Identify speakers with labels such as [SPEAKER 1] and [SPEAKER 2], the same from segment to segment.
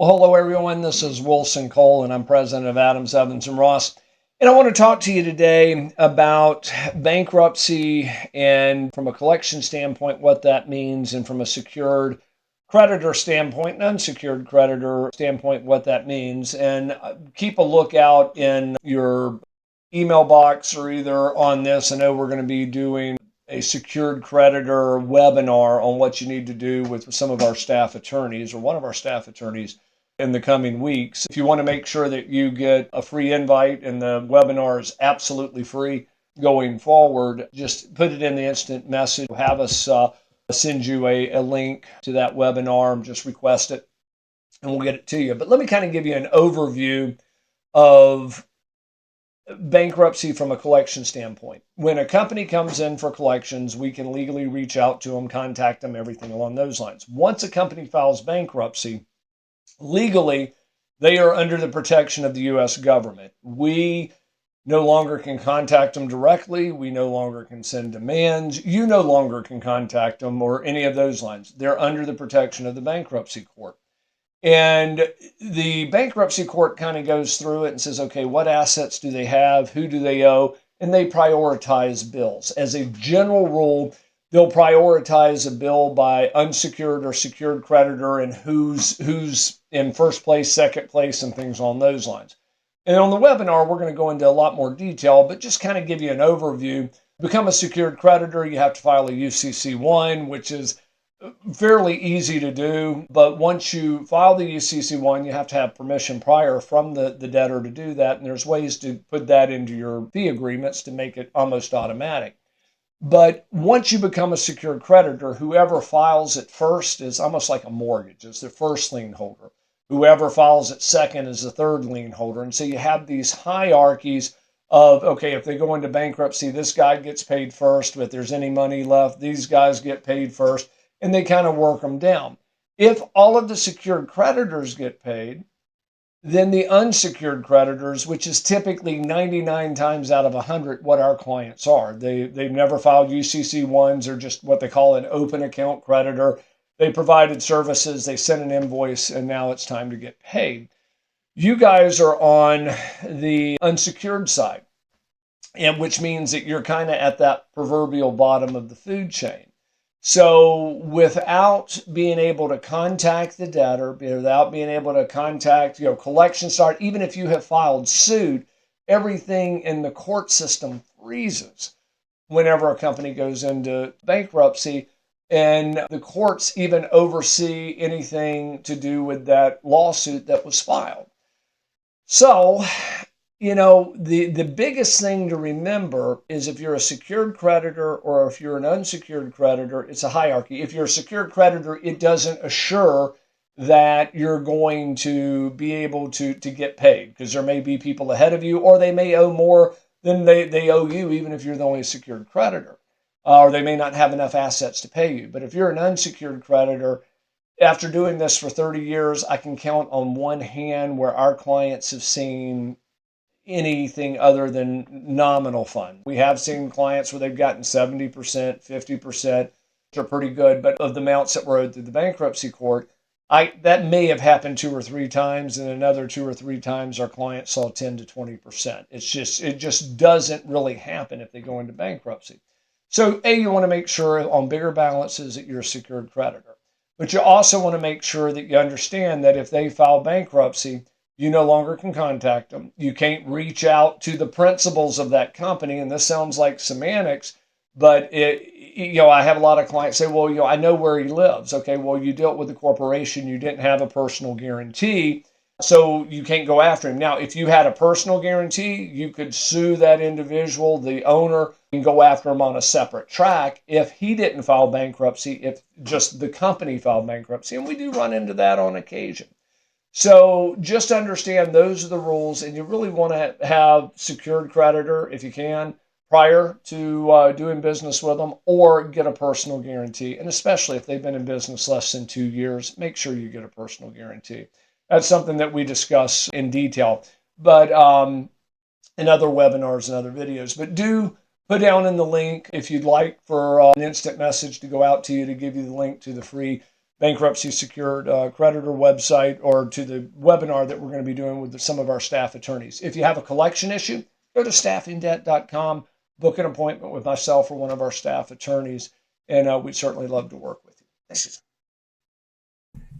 [SPEAKER 1] Hello everyone, this is Wilson Cole and I'm president of Adams, Evans & Ross. And I want to talk to you today about bankruptcy and from a collection standpoint, what that means, and from a secured creditor standpoint and unsecured creditor standpoint, what that means. And keep a lookout in your email box or either on this. I know we're going to be doing a secured creditor webinar on what you need to do with some of our staff attorneys or one of our staff attorneys in the coming weeks. If you want to make sure that you get a free invite and the webinar is absolutely free going forward, just put it in the instant message. Have us send you a link to that webinar. Just request it and we'll get it to you. But let me kind of give you an overview of bankruptcy from a collection standpoint. When a company comes in for collections, we can legally reach out to them, contact them, everything along those lines. Once a company files bankruptcy, legally, they are under the protection of the U.S. government. We no longer can contact them directly. We no longer can send demands. You no longer can contact them or any of those lines. They're under the protection of the bankruptcy court. And the bankruptcy court kind of goes through it and says, okay, what assets do they have? Who do they owe? And they prioritize bills. As a general rule, they'll prioritize a bill by unsecured or secured creditor and who's in first place, second place, and things on those lines. And on the webinar, we're going to go into a lot more detail, but just kind of give you an overview. Become a secured creditor, you have to file a UCC-1, which is fairly easy to do, but once you file the UCC-1, you have to have permission prior from the debtor to do that, and there's ways to put that into your fee agreements to make it almost automatic. But once you become a secured creditor, whoever files it first is almost like a mortgage. It's the first lien holder. Whoever files it second is the third lien holder. And so you have these hierarchies of, okay, if they go into bankruptcy, this guy gets paid first. If there's any money left, these guys get paid first. And they kind of work them down. If all of the secured creditors get paid, then the unsecured creditors, which is typically 99 times out of 100 what our clients are. They've never filed UCC-1s. They're just what they call an open account creditor. They provided services, they sent an invoice, and now it's time to get paid. You guys are on the unsecured side, and which means that you're kind of at that proverbial bottom of the food chain. So without being able to contact the debtor, without being able to contact, collection start, even if you have filed suit, everything in the court system freezes whenever a company goes into bankruptcy. And the courts even oversee anything to do with that lawsuit that was filed. So the biggest thing to remember is if you're a secured creditor or if you're an unsecured creditor, it's a hierarchy. If you're a secured creditor, it doesn't assure that you're going to be able to get paid because there may be people ahead of you or they may owe more than they owe you, even if you're the only secured creditor, or they may not have enough assets to pay you. But if you're an unsecured creditor, after doing this for 30 years, I can count on one hand where our clients have seen anything other than nominal fund. We have seen clients where they've gotten 70%, 50%, which are pretty good, but of the amounts that were owed through the bankruptcy court, that may have happened 2 or 3 times, and another 2 or 3 times our clients saw 10 to 20%. It just doesn't really happen if they go into bankruptcy. So you want to make sure on bigger balances that you're a secured creditor. But you also want to make sure that you understand that if they file bankruptcy, you no longer can contact them. You can't reach out to the principals of that company. And this sounds like semantics, but I have a lot of clients say, well, I know where he lives. Okay, well, you dealt with the corporation. You didn't have a personal guarantee, so you can't go after him. Now, if you had a personal guarantee, you could sue that individual, the owner, and go after him on a separate track if he didn't file bankruptcy, if just the company filed bankruptcy. And we do run into that on occasion. So just understand those are the rules, and you really want to have secured creditor if you can prior to doing business with them, or get a personal guarantee. And especially if they've been in business less than 2 years, make sure you get a personal guarantee. That's something that we discuss in detail, but in other webinars and other videos. But do put down in the link if you'd like for an instant message to go out to you to give you the link to the free Bankruptcy Secured creditor website, or to the webinar that we're going to be doing with some of our staff attorneys. If you have a collection issue, go to staffingdebt.com, book an appointment with myself or one of our staff attorneys, and we'd certainly love to work with you. Thanks.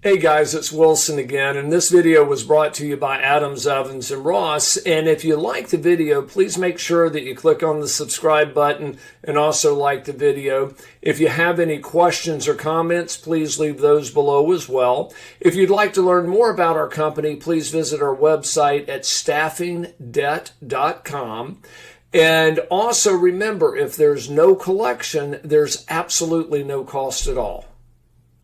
[SPEAKER 1] Hey guys, it's Wilson again, and this video was brought to you by Adams, Evans, and Ross. And if you like the video, please make sure that you click on the subscribe button and also like the video. If you have any questions or comments, please leave those below as well. If you'd like to learn more about our company, please visit our website at staffingdebt.com. And also remember, if there's no collection, there's absolutely no cost at all.